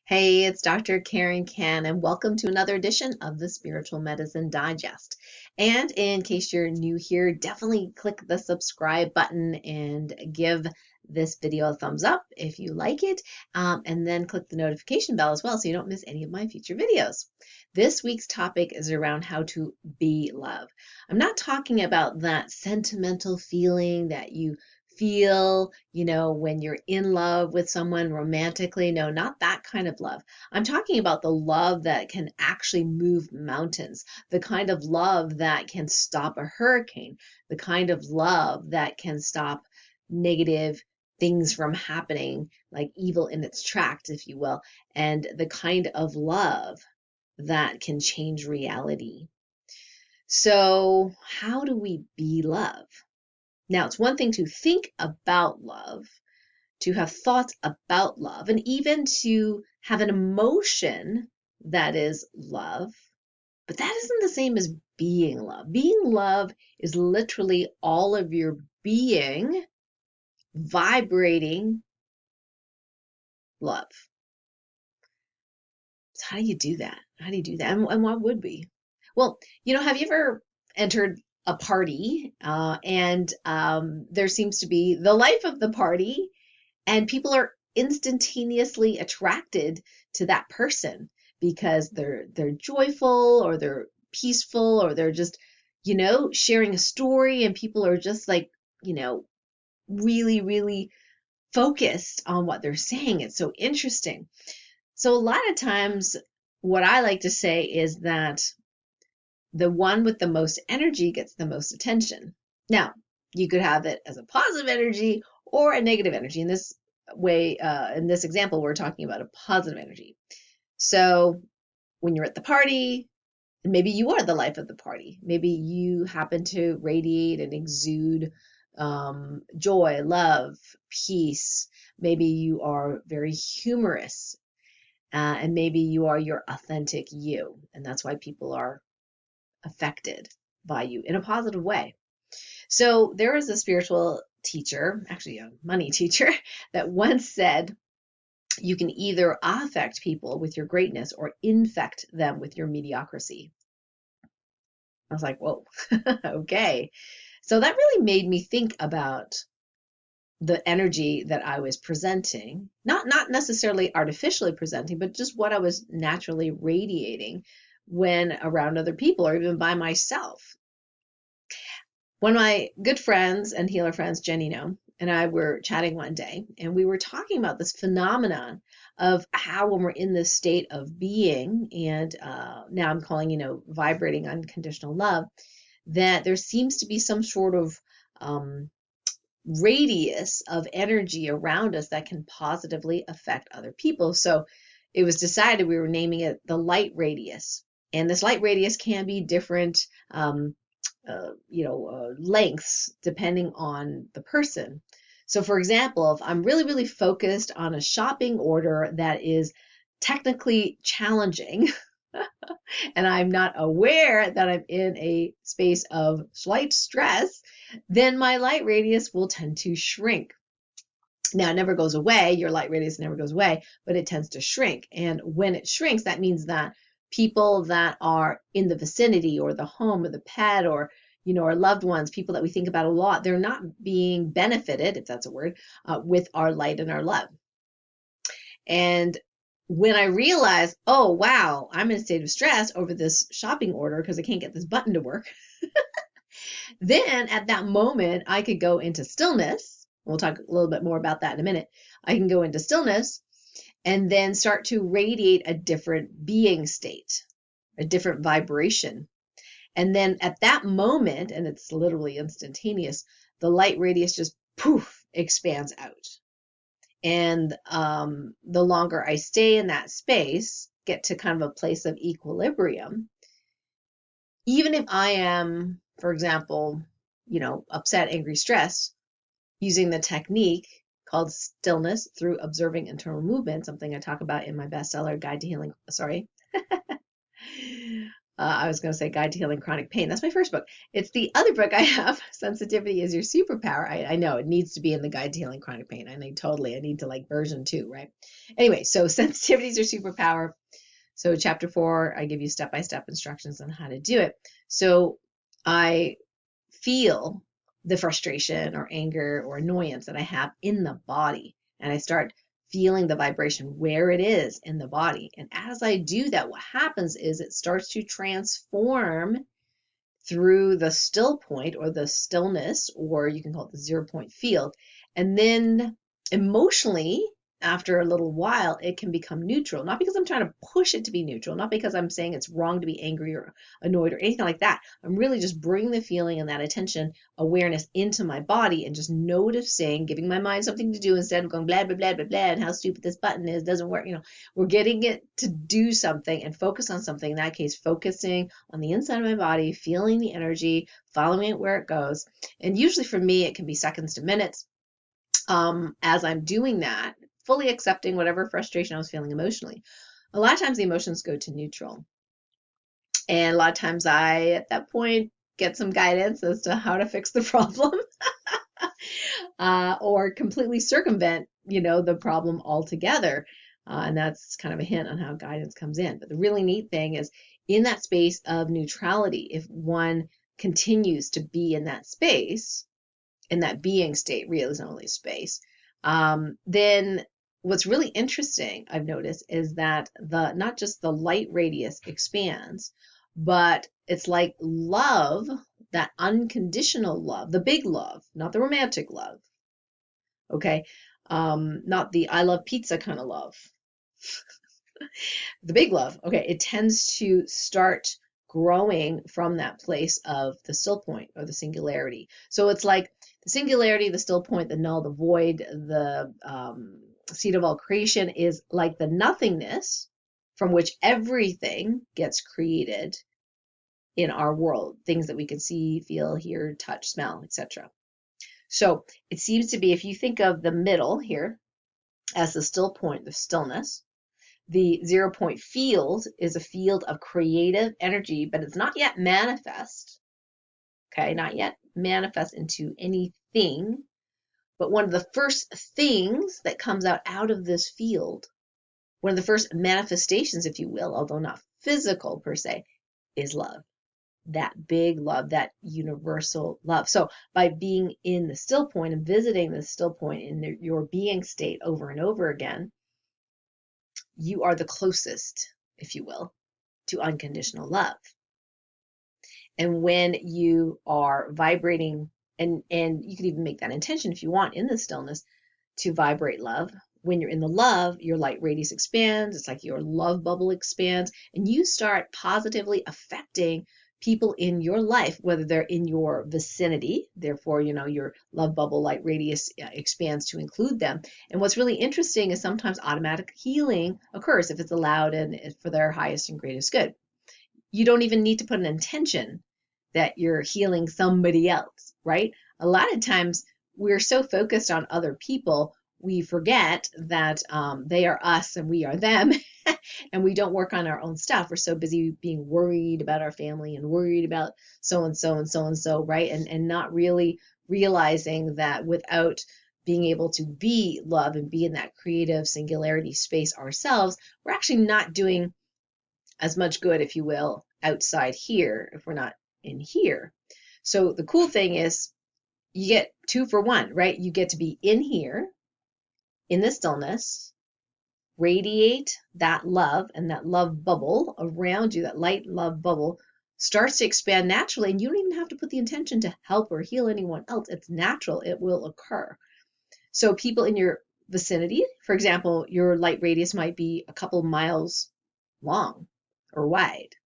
Hey, it's Dr. Karen Can, and welcome to another edition of the Spiritual Medicine Digest. And in case you're new here, definitely click the subscribe button and give this video a thumbs up if you like it, and then click the notification bell as well so you don't miss any of my future videos. This week's topic is around how to be love. I'm not talking about that sentimental feeling that you feel, when you're in love with someone romantically. No, not that kind of love. I'm talking about the love that can actually move mountains, the kind of love that can stop a hurricane, the kind of love that can stop negative things from happening, like evil in its tracks, if you will, and the kind of love that can change reality. So, how do we be love? Now, it's one thing to think about love, to have thoughts about love, and even to have an emotion that is love, but that isn't the same as being love. Being love is literally all of your being vibrating love. So how do you do that? How do you do that? And what would we? Well, have you ever entered a party and there seems to be the life of the party, and people are instantaneously attracted to that person because they're joyful, or they're peaceful, or they're just, sharing a story, and people are just like, really, really focused on what they're saying. It's so interesting. So a lot of times what I like to say is that the one with the most energy gets the most attention. Now, you could have it as a positive energy or a negative energy. In this way, in this example, we're talking about a positive energy. So when you're at the party, maybe you are the life of the party. Maybe you happen to radiate and exude joy, love, peace. Maybe you are very humorous, and maybe you are your authentic you. And that's why people are affected by you in a positive way. So there was a spiritual teacher, actually a money teacher, that once said, you can either affect people with your greatness or infect them with your mediocrity. I was like, whoa, okay. So that really made me think about the energy that I was presenting, not necessarily artificially presenting, but just what I was naturally radiating when around other people or even by myself. One of my good friends and healer friends, Jenny and I were chatting one day, and we were talking about this phenomenon of how when we're in this state of being, and now I'm calling, vibrating unconditional love, that there seems to be some sort of radius of energy around us that can positively affect other people. So it was decided we were naming it the light radius. And this light radius can be different lengths depending on the person. So for example, if I'm really, really focused on a shopping order that is technically challenging, and I'm not aware that I'm in a space of slight stress, then my light radius will tend to shrink. Now, it never goes away. Your light radius never goes away, but it tends to shrink. And when it shrinks, that means that people that are in the vicinity, or the home, or the pet, or our loved ones, people that we think about a lot, they're not being benefited, if that's a word, with our light and our love. And when I realized, oh, wow, I'm in a state of stress over this shopping order because I can't get this button to work, then at that moment, I could go into stillness. We'll talk a little bit more about that in a minute. I can go into stillness and then start to radiate a different being state, a different vibration. And then at that moment, and it's literally instantaneous, the light radius just poof, expands out. And the longer I stay in that space, get to kind of a place of equilibrium, even if I am, for example, upset, angry, stressed, using the technique called stillness through observing internal movement, something I talk about in my bestseller, Guide to Healing, I was going to say Guide to Healing Chronic Pain. That's my first book. It's the other book I have, Sensitivity is Your Superpower. I know it needs to be in the Guide to Healing Chronic Pain. I need to like version 2, right? Anyway, so Sensitivity is Your Superpower. So chapter 4, I give you step-by-step instructions on how to do it. So I feel the frustration or anger or annoyance that I have in the body, and I start feeling the vibration where it is in the body. And as I do that, what happens is it starts to transform through the still point or the stillness, or you can call it the 0 point field. And then emotionally, after a little while, it can become neutral. Not because I'm trying to push it to be neutral, not because I'm saying it's wrong to be angry or annoyed or anything like that. I'm really just bringing the feeling and that attention, awareness into my body and just noticing, giving my mind something to do instead of going blah, blah, blah, blah, blah, and how stupid this button is, doesn't work. We're getting it to do something and focus on something. In that case, focusing on the inside of my body, feeling the energy, following it where it goes. And usually for me, it can be seconds to minutes. As I'm doing that, fully accepting whatever frustration I was feeling emotionally. A lot of times the emotions go to neutral. And a lot of times I, at that point, get some guidance as to how to fix the problem or completely circumvent, the problem altogether. And that's kind of a hint on how guidance comes in. But the really neat thing is in that space of neutrality, if one continues to be in that space, in that being state, real is only space, then what's really interesting, I've noticed, is that not just the light radius expands, but it's like love, that unconditional love, the big love, not the romantic love, okay? Not the I love pizza kind of love. The big love, okay, it tends to start growing from that place of the still point or the singularity. So it's like the singularity, the still point, the null, the void, the seed of all creation is like the nothingness from which everything gets created in our world, things that we can see, feel, hear, touch, smell, etc. So it seems to be, if you think of the middle here as the still point, the stillness, the 0 point field is a field of creative energy, but it's not yet manifest. Okay, not yet manifest into anything. But one of the first things that comes out of this field, one of the first manifestations, if you will, although not physical per se, is love. That big love, that universal love. So by being in the still point and visiting the still point in your being state over and over again, you are the closest, if you will, to unconditional love. And when you are vibrating, and you can even make that intention if you want in the stillness to vibrate love. When you're in the love, your light radius expands. It's like your love bubble expands, and you start positively affecting people in your life, whether they're in your vicinity. Therefore, your love bubble light radius expands to include them. And what's really interesting is sometimes automatic healing occurs if it's allowed and for their highest and greatest good. You don't even need to put an intention that you're healing somebody else, right? A lot of times we're so focused on other people, we forget that they are us and we are them, and we don't work on our own stuff. We're so busy being worried about our family and worried about so-and-so and so-and-so, right? And not really realizing that without being able to be love and be in that creative singularity space ourselves, we're actually not doing as much good, if you will, outside here if we're not in here. So the cool thing is you get 2 for 1, right? You get to be in here, in the stillness, radiate that love, and that love bubble around you, that light love bubble starts to expand naturally, and you don't even have to put the intention to help or heal anyone else. It's natural. It will occur. So people in your vicinity, for example, your light radius might be a couple miles long or wide.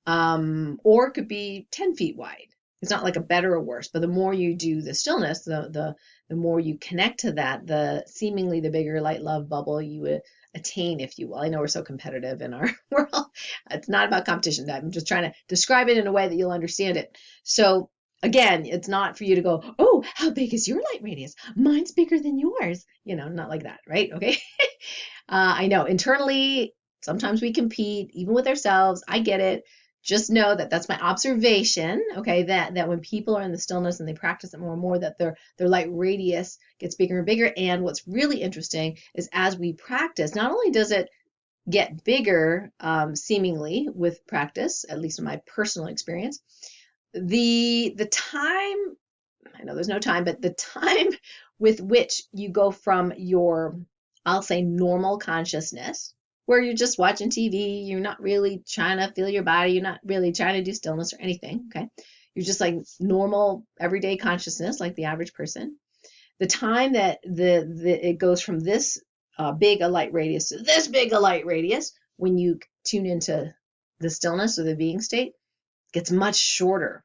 Or it could be 10 feet wide. It's not like a better or worse, but the more you do the stillness, the more you connect to that, the seemingly the bigger light love bubble you attain, if you will. I know we're so competitive in our world. It's not about competition. I'm just trying to describe it in a way that you'll understand it. So again, it's not for you to go, oh, how big is your light radius? Mine's bigger than yours. Not like that, right? Okay. I know internally, Sometimes we compete, even with ourselves. I get it. Just know that that's my observation, okay, that when people are in the stillness and they practice it more and more, that their light radius gets bigger and bigger. And what's really interesting is as we practice, not only does it get bigger, seemingly with practice, at least in my personal experience, the time, I know there's no time, but the time with which you go from your, I'll say, normal consciousness, where you're just watching TV, you're not really trying to feel your body, you're not really trying to do stillness or anything, okay? You're just like normal everyday consciousness, like the average person. The time that it goes from this big a light radius to this big a light radius, when you tune into the stillness or the being state, gets much shorter.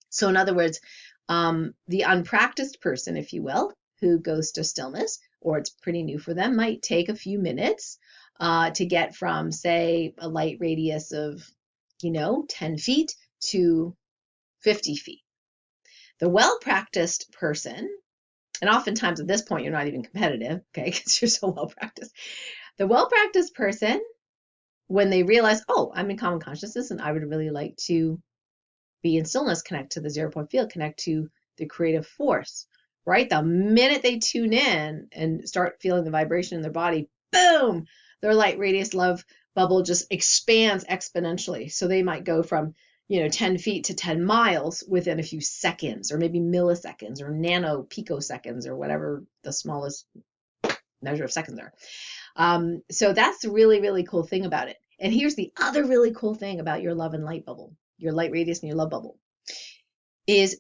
So in other words, the unpracticed person, if you will, who goes to stillness, or it's pretty new for them, might take a few minutes to get from, say, a light radius of, 10 feet to 50 feet. The well-practiced person, and oftentimes at this point, you're not even competitive, okay, because you're so well-practiced. The well-practiced person, when they realize, oh, I'm in common consciousness and I would really like to be in stillness, connect to the 0 point field, connect to the creative force, right? The minute they tune in and start feeling the vibration in their body, boom, their light radius love bubble just expands exponentially. So they might go from, 10 feet to 10 miles within a few seconds, or maybe milliseconds, or nano picoseconds, or whatever the smallest measure of seconds are. So that's the really, really cool thing about it. And here's the other really cool thing about your love and light bubble, your light radius and your love bubble, is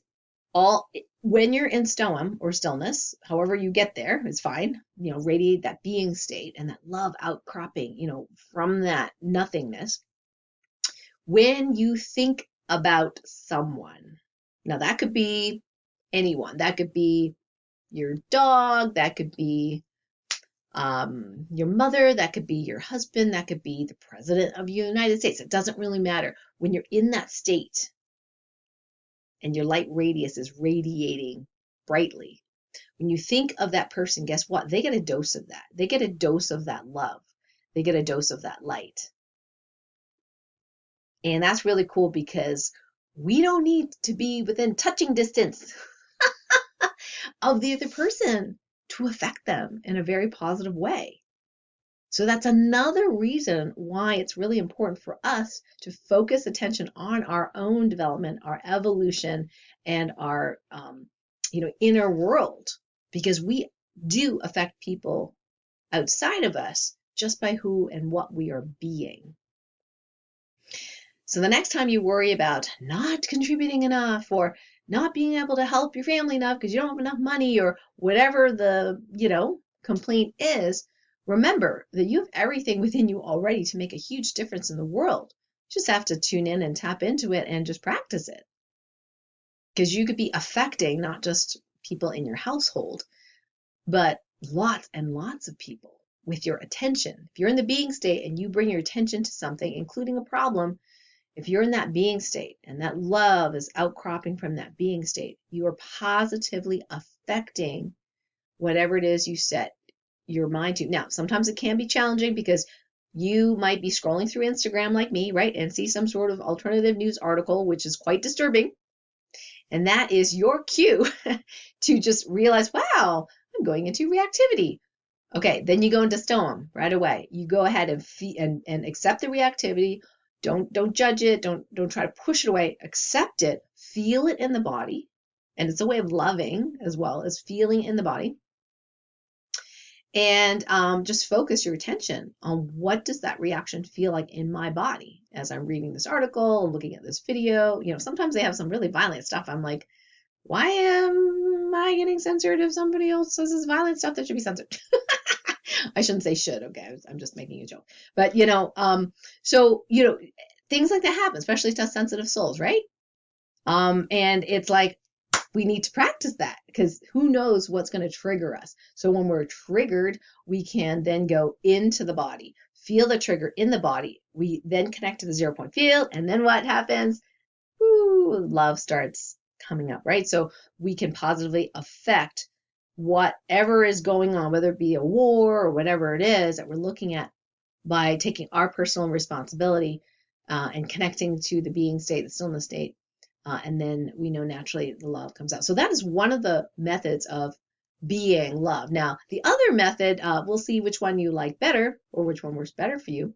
when you're in stoam or stillness, however you get there is fine, radiate that being state and that love outcropping, from that nothingness. When you think about someone, now that could be anyone, that could be your dog, that could be your mother, that could be your husband, that could be the president of the United States. It doesn't really matter. When you're in that state and your light radius is radiating brightly, when you think of that person, guess what? They get a dose of that. They get a dose of that love. They get a dose of that light. And that's really cool because we don't need to be within touching distance of the other person to affect them in a very positive way. So that's another reason why it's really important for us to focus attention on our own development, our evolution, and our inner world, because we do affect people outside of us just by who and what we are being. So the next time you worry about not contributing enough or not being able to help your family enough because you don't have enough money or whatever the, complaint is, remember that you have everything within you already to make a huge difference in the world. You just have to tune in and tap into it and just practice it. Because you could be affecting not just people in your household, but lots and lots of people with your attention. If you're in the being state and you bring your attention to something, including a problem, if you're in that being state and that love is outcropping from that being state, you are positively affecting whatever it is you set your mind to. Now, sometimes it can be challenging because you might be scrolling through Instagram like me, right, and see some sort of alternative news article, which is quite disturbing. And that is your cue to just realize, wow, I'm going into reactivity. Okay, then you go into stoam right away. You go ahead and accept the reactivity. Don't judge it. Don't try to push it away. Accept it. Feel it in the body. And it's a way of loving as well as feeling in the body. And just focus your attention on what does that reaction feel like in my body as I'm reading this article, looking at this video. Sometimes they have some really violent stuff. I'm like, why am I getting censored if somebody else says this violent stuff that should be censored? I shouldn't say should, okay? I'm just making a joke. But, so, things like that happen, especially to sensitive souls, right? And it's like, we need to practice that because who knows what's going to trigger us. So when we're triggered, we can then go into the body, feel the trigger in the body. We then connect to the 0 point field. And then what happens? Woo, love starts coming up, right? So we can positively affect whatever is going on, whether it be a war or whatever it is that we're looking at by taking our personal responsibility and connecting to the being state, the stillness state. And then we know naturally the love comes out. So that is one of the methods of being love. Now, the other method, we'll see which one you like better or which one works better for you.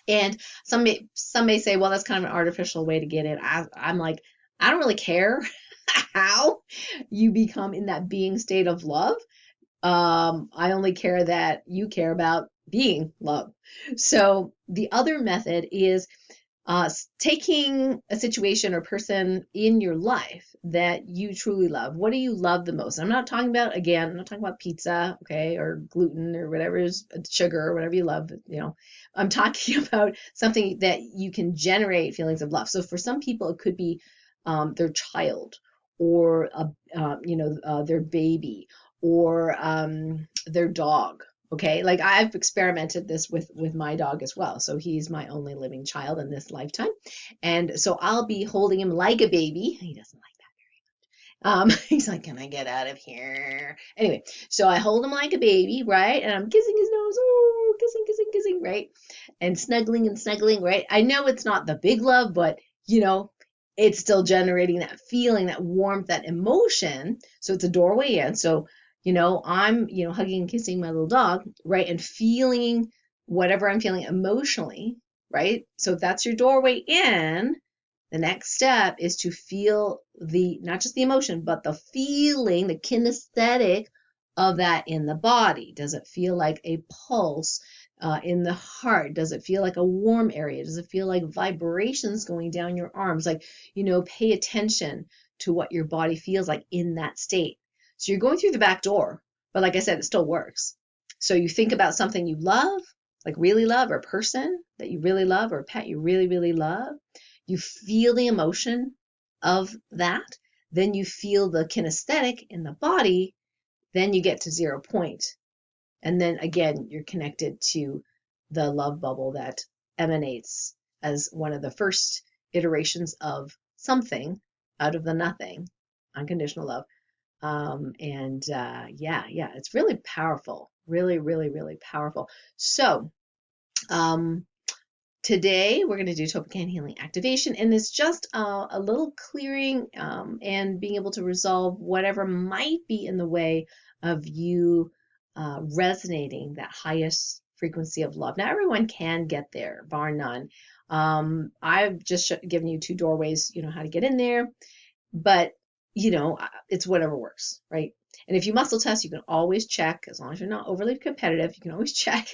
And some may say, well, that's kind of an artificial way to get it. I'm like, I don't really care how you become in that being state of love. I only care that you care about being love. So the other method is taking a situation or person in your life that you truly love. What do you love the most? I'm not talking about, again, I'm not talking about pizza, okay, or gluten or whatever is sugar or whatever you love, you know. I'm talking about something that you can generate feelings of love. So for some people, it could be their child or their baby or their dog. Okay, like I've experimented this with my dog as well. So he's my only living child in this lifetime, and so I'll be holding him like a baby. He doesn't like that. He's like, "Can I get out of here?" Anyway, so I hold him like a baby, right? And I'm kissing his nose, oh, kissing, kissing, kissing, right? And snuggling, right? I know it's not the big love, but you know, it's still generating that feeling, that warmth, that emotion. So it's a doorway in. So I'm, hugging and kissing my little dog, right? And feeling whatever I'm feeling emotionally, right? So if that's your doorway in, the next step is to feel not just the emotion, but the feeling, the kinesthetic of that in the body. Does it feel like a pulse in the heart? Does it feel like a warm area? Does it feel like vibrations going down your arms? Like, pay attention to what your body feels like in that state. So you're going through the back door, but like I said, it still works. So you think about something you love, like really love, or a person that you really love, or a pet you really, really love. You feel the emotion of that. Then you feel the kinesthetic in the body. Then you get to 0 point. And then again, you're connected to the love bubble that emanates as one of the first iterations of something out of the nothing, unconditional love. Yeah, it's really powerful. Really, really, really powerful. So, today we're going to do TOLPAKAN Healing Activation, and it's just a little clearing and being able to resolve whatever might be in the way of you resonating that highest frequency of love. Now, everyone can get there, bar none. I've just given you 2 doorways, how to get in there, but it's whatever works, right? And if you muscle test, you can always check, as long as you're not overly competitive, you can always check,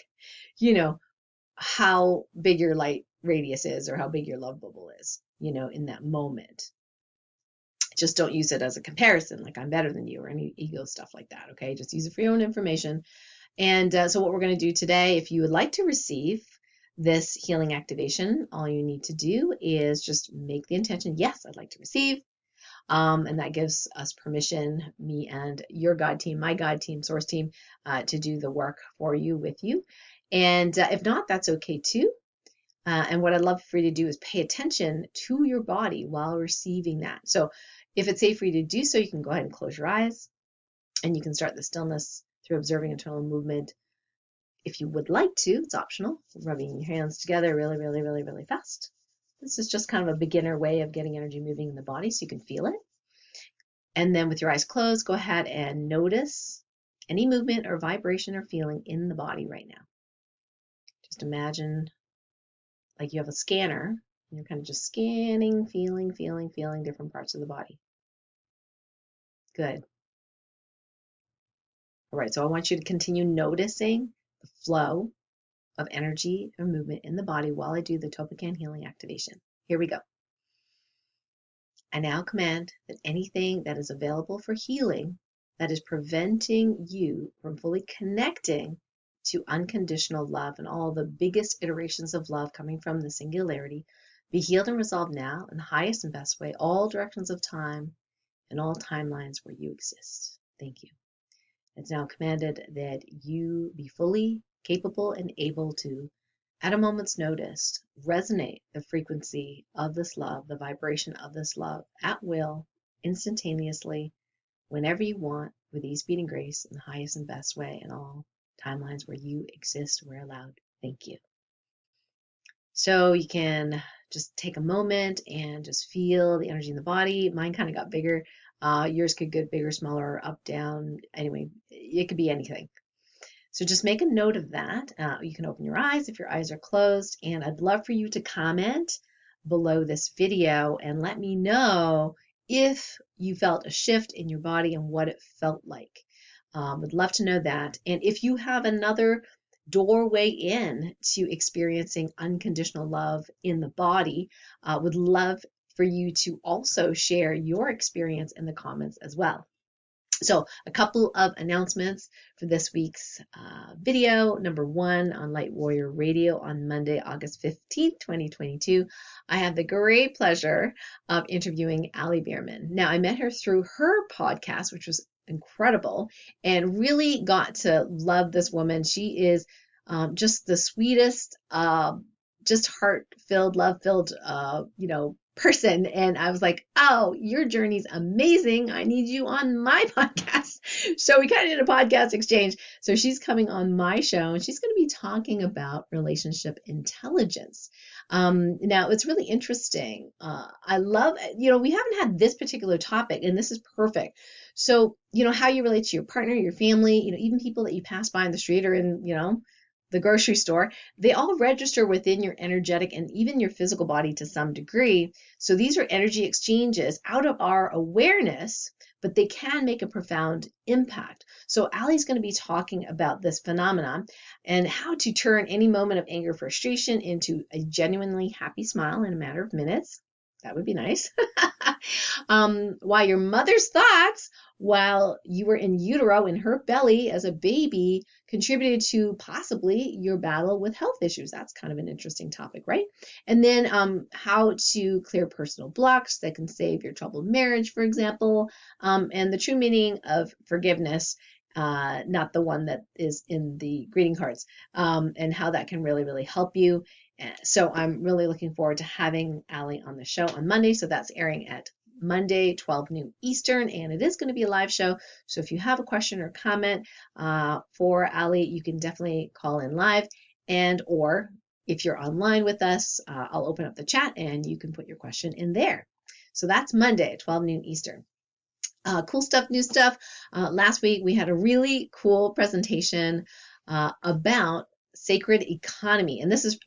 you know, how big your light radius is or how big your love bubble is, in that moment. Just don't use it as a comparison, like I'm better than you or any ego stuff like that, okay? Just use it for your own information. And so what we're going to do today, if you would like to receive this healing activation, all you need to do is just make the intention, yes, I'd like to receive. And that gives us permission, me and your God team, my God team, source team, to do the work for you, with you. And if not, that's okay too. And what I'd love for you to do is pay attention to your body while receiving that. So if it's safe for you to do so, you can go ahead and close your eyes and you can start the stillness through observing internal movement. If you would like to, it's optional, rubbing your hands together really, really, really, really fast. This is just kind of a beginner way of getting energy moving in the body so you can feel it. And then with your eyes closed, go ahead and notice any movement or vibration or feeling in the body right now. Just imagine like you have a scanner, and you're kind of just scanning, feeling different parts of the body. Good. All right, so I want you to continue noticing the flow of energy and movement in the body while I do the TOLPAKAN Healing Activation. Here we go. I now command that anything that is available for healing that is preventing you from fully connecting to unconditional love and all the biggest iterations of love coming from the singularity be healed and resolved now in the highest and best way, all directions of time and all timelines where you exist. Thank you. It's now commanded that you be fully capable and able to, at a moment's notice, resonate the frequency of this love, the vibration of this love at will, instantaneously, whenever you want, with ease, speed, and grace, in the highest and best way, in all timelines where you exist, where allowed. Thank you. So you can just take a moment and just feel the energy in the body. Mine kind of got bigger. Yours could get bigger, smaller, up, down. Anyway, it could be anything. So just make a note of that. You can open your eyes if your eyes are closed, and I'd love for you to comment below this video and let me know if you felt a shift in your body and what it felt like. Would love to know that. And if you have another doorway in to experiencing unconditional love in the body, would love for you to also share your experience in the comments as well. So a couple of announcements for this week's video. Number one, on Light Warrior Radio on Monday, August 15th, 2022, I had the great pleasure of interviewing Allie Bierman. Now, I met her through her podcast, which was incredible, and really got to love this woman. She is just the sweetest, just heart-filled, love-filled, person. And I was like, oh, your journey's amazing. I need you on my podcast. So we kind of did a podcast exchange. So she's coming on my show and she's going to be talking about relationship intelligence. Now it's really interesting. I love, we haven't had this particular topic and this is perfect. So, how you relate to your partner, your family, even people that you pass by in the street or in, the grocery store, they all register within your energetic and even your physical body to some degree. So these are energy exchanges out of our awareness, but they can make a profound impact. So Allie's going to be talking about this phenomenon and how to turn any moment of anger, frustration into a genuinely happy smile in a matter of minutes. That would be nice. Why your mother's thoughts while you were in utero in her belly as a baby contributed to possibly your battle with health issues. That's kind of an interesting topic, right? And then how to clear personal blocks that can save your troubled marriage, for example, and the true meaning of forgiveness, not the one that is in the greeting cards, and how that can really, really help you. So I'm really looking forward to having Allie on the show on Monday. So that's airing at Monday, 12 noon Eastern, and it is going to be a live show. So if you have a question or comment for Allie, you can definitely call in live, or if you're online with us, I'll open up the chat and you can put your question in there. So that's Monday, 12 noon Eastern. Cool stuff, new stuff. Last week we had a really cool presentation about sacred economy, and this is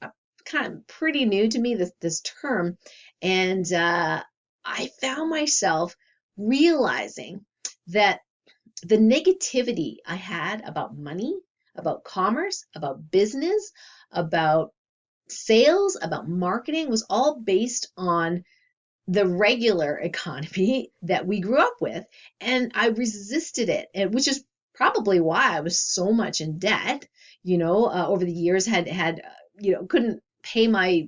kind of pretty new to me, this term, and I found myself realizing that the negativity I had about money, about commerce, about business, about sales, about marketing was all based on the regular economy that we grew up with. And I resisted it, which is probably why I was so much in debt, over the years, couldn't pay my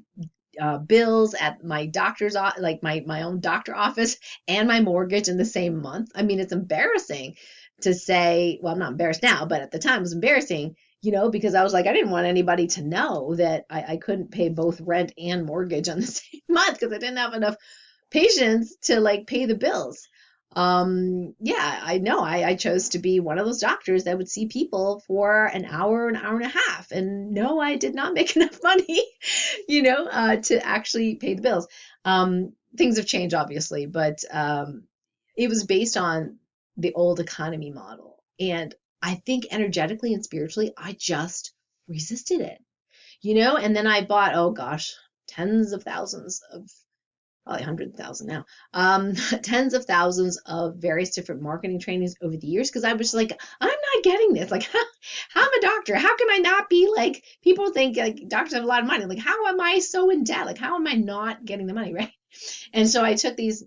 bills at my doctor's, like my own doctor office and my mortgage in the same month. I mean, it's embarrassing to say, well, I'm not embarrassed now, but at the time it was embarrassing, because I was like, I didn't want anybody to know that I couldn't pay both rent and mortgage on the same month because I didn't have enough patience to pay the bills. I know I chose to be one of those doctors that would see people for an hour and a half. And no, I did not make enough money, to actually pay the bills. Things have changed, obviously, but it was based on the old economy model. And I think energetically and spiritually, I just resisted it, and then I bought, oh gosh, tens of thousands of probably 100,000 now, tens of thousands of various different marketing trainings over the years because I was like, I'm not getting this. Like, I'm a doctor. How can I not be like, people think like doctors have a lot of money. Like, how am I so in debt? Like, how am I not getting the money, right? And so I took these,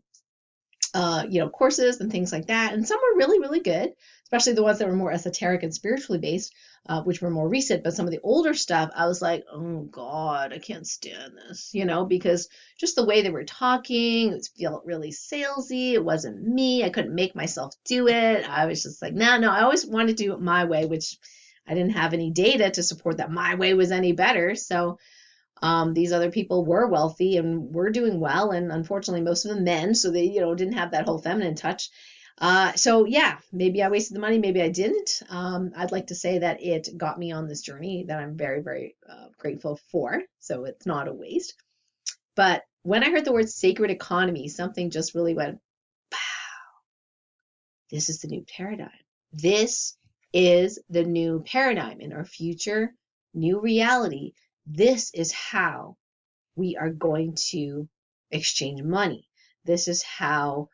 courses and things like that. And some were really, really good, especially the ones that were more esoteric and spiritually based, which were more recent. But some of the older stuff, I was like, oh God, I can't stand this, because just the way they were talking, it felt really salesy. It wasn't me. I couldn't make myself do it. I was just like, no, I always wanted to do it my way, which I didn't have any data to support that my way was any better. So these other people were wealthy and were doing well, and unfortunately most of them men, so they didn't have that whole feminine touch. So yeah, maybe I wasted the money, maybe I didn't. I'd like to say that it got me on this journey that I'm very, very grateful for. So it's not a waste. But when I heard the word sacred economy, something just really went, this is the new paradigm. This is the new paradigm in our future, new reality. This is how we are going to exchange money. This is how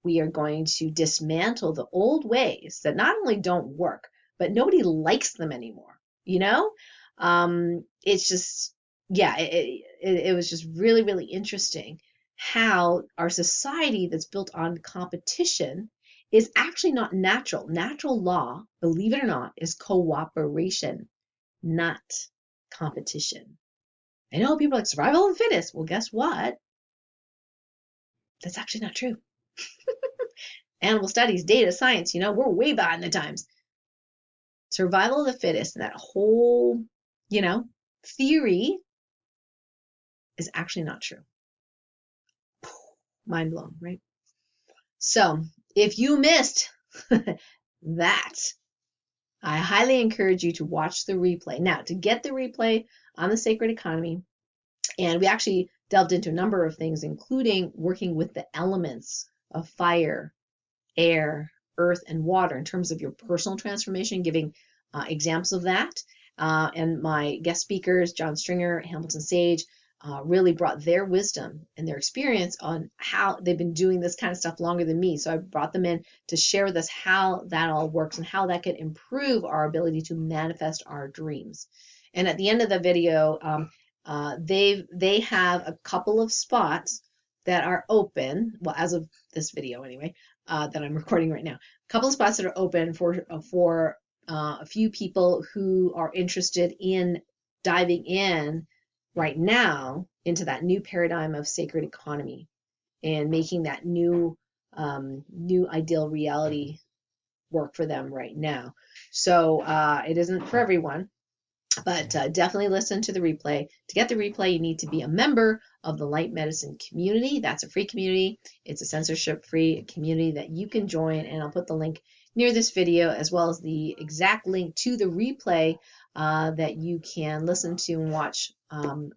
we are going to dismantle the old ways that not only don't work, but nobody likes them anymore. You know, it's just, yeah, it was just really, really interesting how our society that's built on competition is actually not natural. Natural law, believe it or not, is cooperation, not competition. I know people are like survival of the fittest. Well, guess what? That's actually not true. Animal studies, data, science, we're way behind the times. Survival of the fittest, that whole, theory is actually not true. Mind blown, right? So if you missed that, I highly encourage you to watch the replay. Now, to get the replay on the sacred economy, and we actually delved into a number of things, including working with the elements of fire, air, earth, and water in terms of your personal transformation, giving examples of that. And my guest speakers, John Stringer, Hamilton Sage, really brought their wisdom and their experience on how they've been doing this kind of stuff longer than me. So I brought them in to share with us how that all works and how that can improve our ability to manifest our dreams. And at the end of the video, they have a couple of spots that are open. Well, as of this video anyway, that I'm recording right now. A couple of spots that are open for a few people who are interested in diving in right now into that new paradigm of sacred economy and making that new ideal reality work for them right now. So it isn't for everyone, but definitely listen to the replay. To get the replay, you need to be a member of the Light Medicine community. That's a free community. It's a censorship-free community that you can join, and I'll put the link near this video as well as the exact link to the replay that you can listen to and watch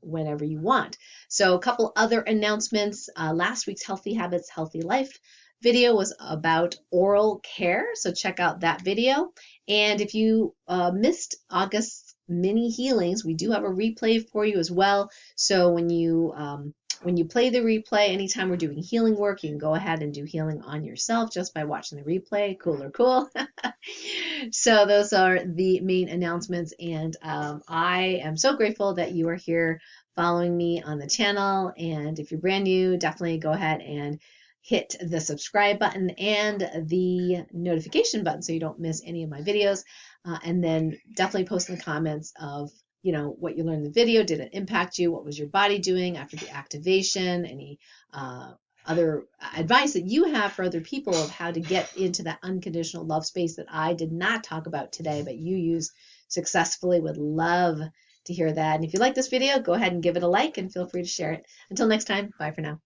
whenever you want. So a couple other announcements. Last week's Healthy Habits, Healthy Life video was about oral care, so check out that video. And if you missed August's mini healings, we do have a replay for you as well. So when you play the replay, anytime we're doing healing work, you can go ahead and do healing on yourself just by watching the replay. Cool. So those are the main announcements, and I am so grateful that you are here following me on the channel. And if you're brand new, definitely go ahead and hit the subscribe button and the notification button so you don't miss any of my videos. And then definitely post in the comments of what you learned in the video. Did it impact you? What was your body doing after the activation? Any other advice that you have for other people of how to get into that unconditional love space that I did not talk about today, but you use successfully? Would love to hear that. And if you like this video, go ahead and give it a like and feel free to share it. Until next time, bye for now.